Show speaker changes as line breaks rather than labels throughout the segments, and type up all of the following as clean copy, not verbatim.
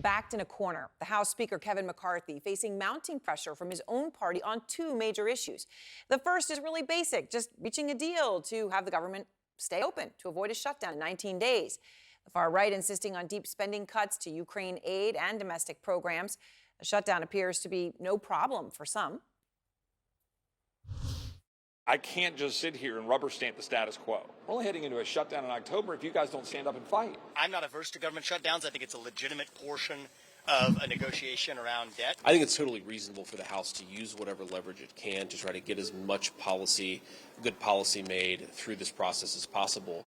backed in a corner. The House Speaker Kevin McCarthy facing mounting pressure from his own party on two major issues. The first is really basic, just reaching a deal to have the government stay open to avoid a shutdown in 19 days. The far right insisting on deep spending cuts to Ukraine aid and domestic programs. A shutdown appears to be no problem for some.
I can't just sit here and rubber stamp the status quo. We're only heading into a shutdown in October if you guys don't stand up and fight.
I'm not averse to government shutdowns. I think it's a legitimate portion of a negotiation around debt.
I think it's totally reasonable for the House to use whatever leverage it can to try to get as much good policy made through this process as possible.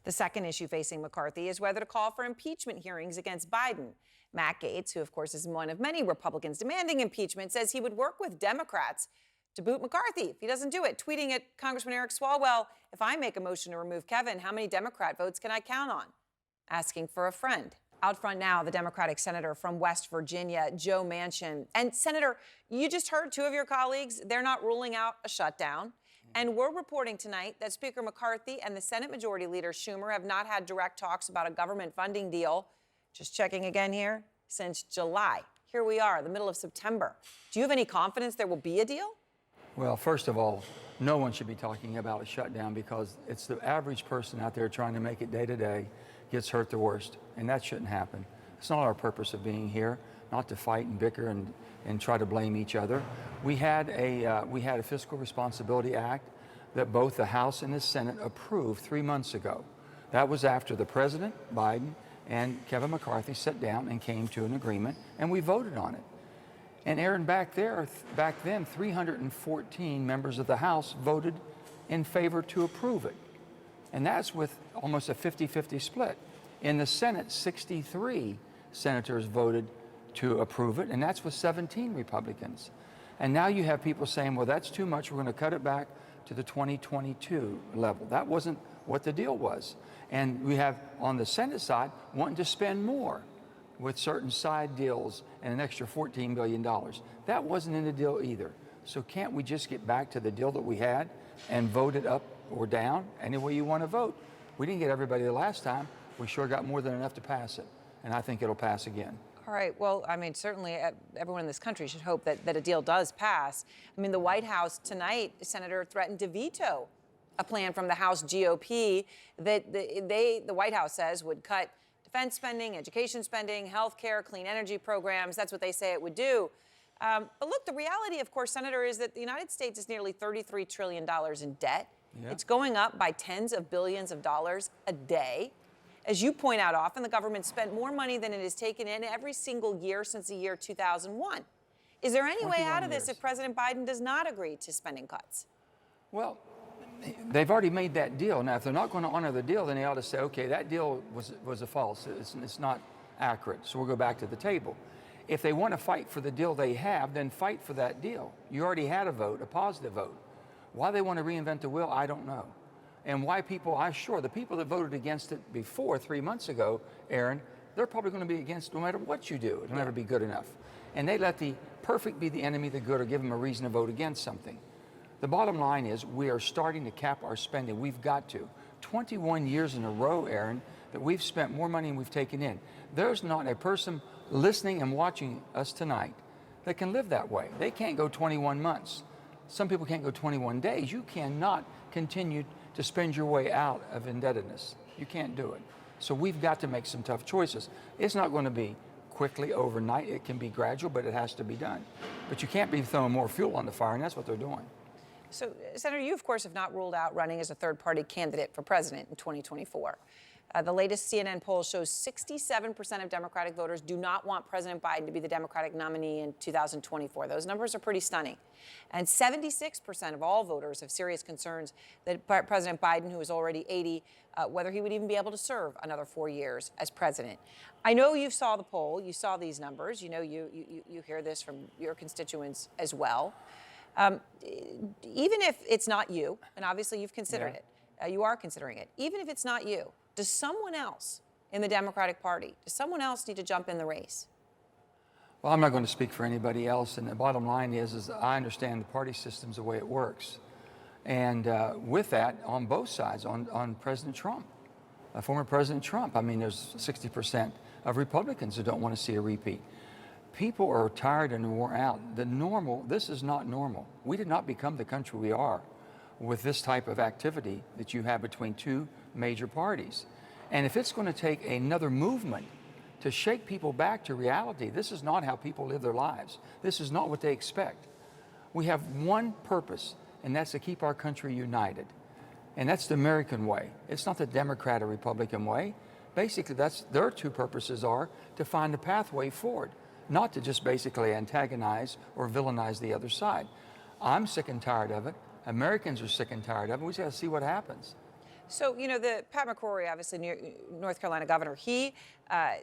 The second issue facing McCarthy is whether to call for impeachment hearings against Biden. Matt Gaetz, who of course is one of many Republicans demanding impeachment, says he would work with Democrats to boot McCarthy if he doesn't do it, tweeting at Congressman Eric Swalwell, "If I make a motion to remove Kevin, how many Democrat votes can I count on?" Asking for a friend. Out front now, the Democratic senator from West Virginia, Joe Manchin. And Senator, you just heard two of your colleagues, they're not ruling out a shutdown. And we're reporting tonight that Speaker McCarthy and the Senate Majority Leader Schumer have not had direct talks about a government funding deal. Just checking again here, since July. Here we are, the middle of September. Do you have any confidence there will be a deal?
Well, first of all, no one should be talking about a shutdown because it's the average person out there trying to make it day to day gets hurt the worst, and that shouldn't happen. It's not our purpose of being here, not to fight and bicker and try to blame each other. We had a Fiscal Responsibility Act that both the House and the Senate approved 3 months ago. That was after the President, Biden, and Kevin McCarthy sat down and came to an agreement, and we voted on it. And Aaron, back then, 314 members of the House voted in favor to approve it. And that's with almost a 50-50 split. In the Senate, 63 senators voted to approve it, and that's with 17 Republicans. And now you have people saying, well, that's too much, we're going to cut it back to the 2022 level. That wasn't what the deal was. And we have, on the Senate side, wanting to spend more with certain side deals and an extra $14 billion. That wasn't in the deal either. So can't we just get back to the deal that we had and vote it up or down any way you want to vote? We didn't get everybody the last time. We sure got more than enough to pass it. And I think it'll pass again.
All right. Well, I mean, certainly everyone in this country should hope that a deal does pass. I mean, the White House tonight, Senator threatened to veto a plan from the House GOP that the White House says would cut defense spending, education spending, health care, clean energy programs. That's what they say it would do. But look, the reality, of course, Senator, is that the United States is nearly $33 trillion in debt. Yeah. It's going up by tens of billions of dollars a day. As you point out often, the government spent more money than it has taken in every single year since the year 2001. Is there any way out of this if President Biden does not agree to spending cuts?
Well, they've already made that deal. Now, if they're not going to honor the deal, then they ought to say, okay, that deal was a false. It's not accurate, so we'll go back to the table. If they want to fight for the deal they have, then fight for that deal. You already had a vote, a positive vote. Why they want to reinvent the wheel, I don't know. And why people, I'm sure, the people that voted against it before 3 months ago, Aaron, they're probably going to be against no matter what you do. It'll never be good enough. And they let the perfect be the enemy of the good or give them a reason to vote against something. The bottom line is we are starting to cap our spending. We've got to. 21 years in a row, Aaron, that we've spent more money than we've taken in. There's not a person listening and watching us tonight that can live that way. They can't go 21 months. Some people can't go 21 days. You cannot continue to spend your way out of indebtedness. You can't do it. So we've got to make some tough choices. It's not going to be quickly overnight. It can be gradual, but it has to be done. But you can't be throwing more fuel on the fire, and that's what they're doing.
So, Senator, you, of course, have not ruled out running as a third-party candidate for president in 2024. The latest CNN poll shows 67% of Democratic voters do not want President Biden to be the Democratic nominee in 2024. Those numbers are pretty stunning. And 76% of all voters have serious concerns that President Biden, who is already 80, whether he would even be able to serve another 4 years as president. I know you saw the poll. You saw these numbers. You know you hear this from your constituents as well. Even if it's not you, and obviously you've considered it, you are considering it, even if it's not you, does someone else in the Democratic Party, does someone else need to jump in the race?
Well, I'm not going to speak for anybody else, and the bottom line is I understand the party system's the way it works. And with that, on both sides, on President Trump, former President Trump, I mean, there's 60% of Republicans who don't want to see a repeat. People are tired and worn out. This is not normal. We did not become the country we are with this type of activity that you have between two major parties. And if it's going to take another movement to shake people back to reality, this is not how people live their lives. This is not what they expect. We have one purpose, and that's to keep our country united. And that's the American way. It's not the Democrat or Republican way. Basically, that's their two purposes are to find a pathway forward, not to just basically antagonize or villainize the other side. I'm sick and tired of it. Americans are sick and tired of it. We just got to see what happens.
So, you know, the Pat McCrory, obviously North Carolina governor, he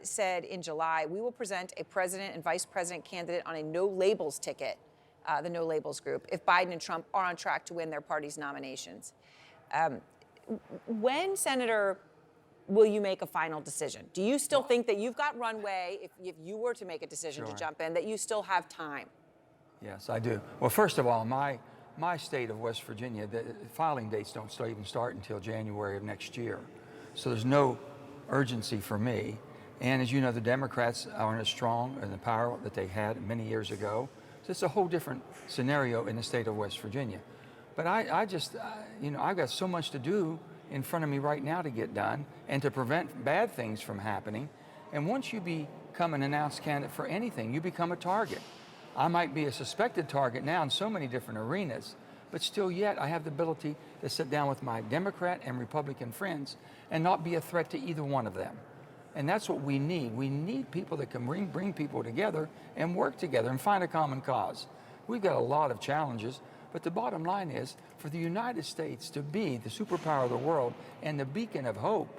said in July, we will present a president and vice president candidate on a no labels ticket, the No Labels group, if Biden and Trump are on track to win their party's nominations. When, Senator, will you make a final decision? Do you still think that you've got runway, if you were to make a decision to jump in, that you still have time?
Yes, I do. Well, first of all, my state of West Virginia, the filing dates don't even start until January of next year. So there's no urgency for me. And as you know, the Democrats aren't as strong in the power that they had many years ago. So it's a whole different scenario in the state of West Virginia. But I just, you know, I've got so much to do in front of me right now to get done and to prevent bad things from happening. And once you become an announced candidate for anything, you become a target. I might be a suspected target now in so many different arenas, but still yet I have the ability to sit down with my Democrat and Republican friends and not be a threat to either one of them. And that's what we need. We need people that can bring people together and work together and find a common cause. We've got a lot of challenges, but the bottom line is for the United States to be the superpower of the world and the beacon of hope,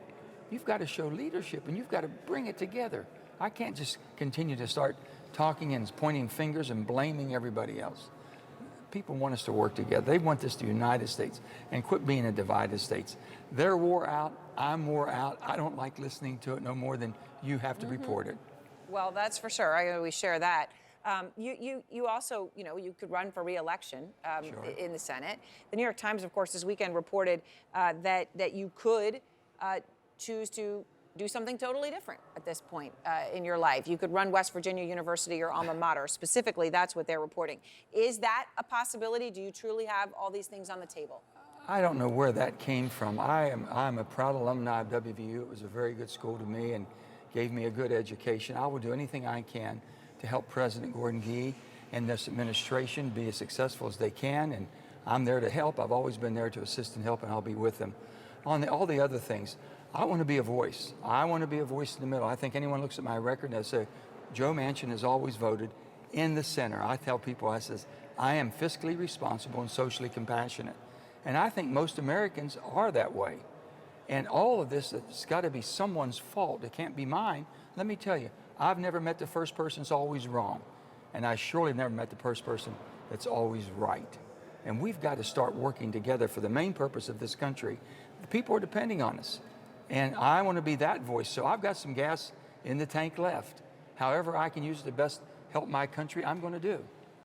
you've got to show leadership and you've got to bring it together. I can't just continue to start talking and pointing fingers and blaming everybody else. People want us to work together. They want this to United States and quit being a divided states. They're wore out. I'm wore out. I don't like listening to it no more than you have to report it.
Well, that's for sure. We share that. You also, you know, you could run for re-election in the Senate. The New York Times, of course, this weekend reported that you could choose to do something totally different at this point in your life. You could run West Virginia University, your alma mater. Specifically, that's what they're reporting. Is that a possibility? Do you truly have all these things on the table?
I don't know where that came from. I'm a proud alumni of WVU. It was a very good school to me and gave me a good education. I will do anything I can to help President Gordon Gee and this administration be as successful as they can, and I'm there to help. I've always been there to assist and help, and I'll be with them. On all the other things, I want to be a voice. I want to be a voice in the middle. I think anyone looks at my record and they say, Joe Manchin has always voted in the center. I tell people, I says, I am fiscally responsible and socially compassionate. And I think most Americans are that way. And all of this, it's got to be someone's fault. It can't be mine. Let me tell you, I've never met the first person that's always wrong. And I surely never met the first person that's always right. And we've got to start working together for the main purpose of this country. The people are depending on us. And I want to be that voice. So I've got some gas in the tank left. However I can use it to best help my country, I'm going to do.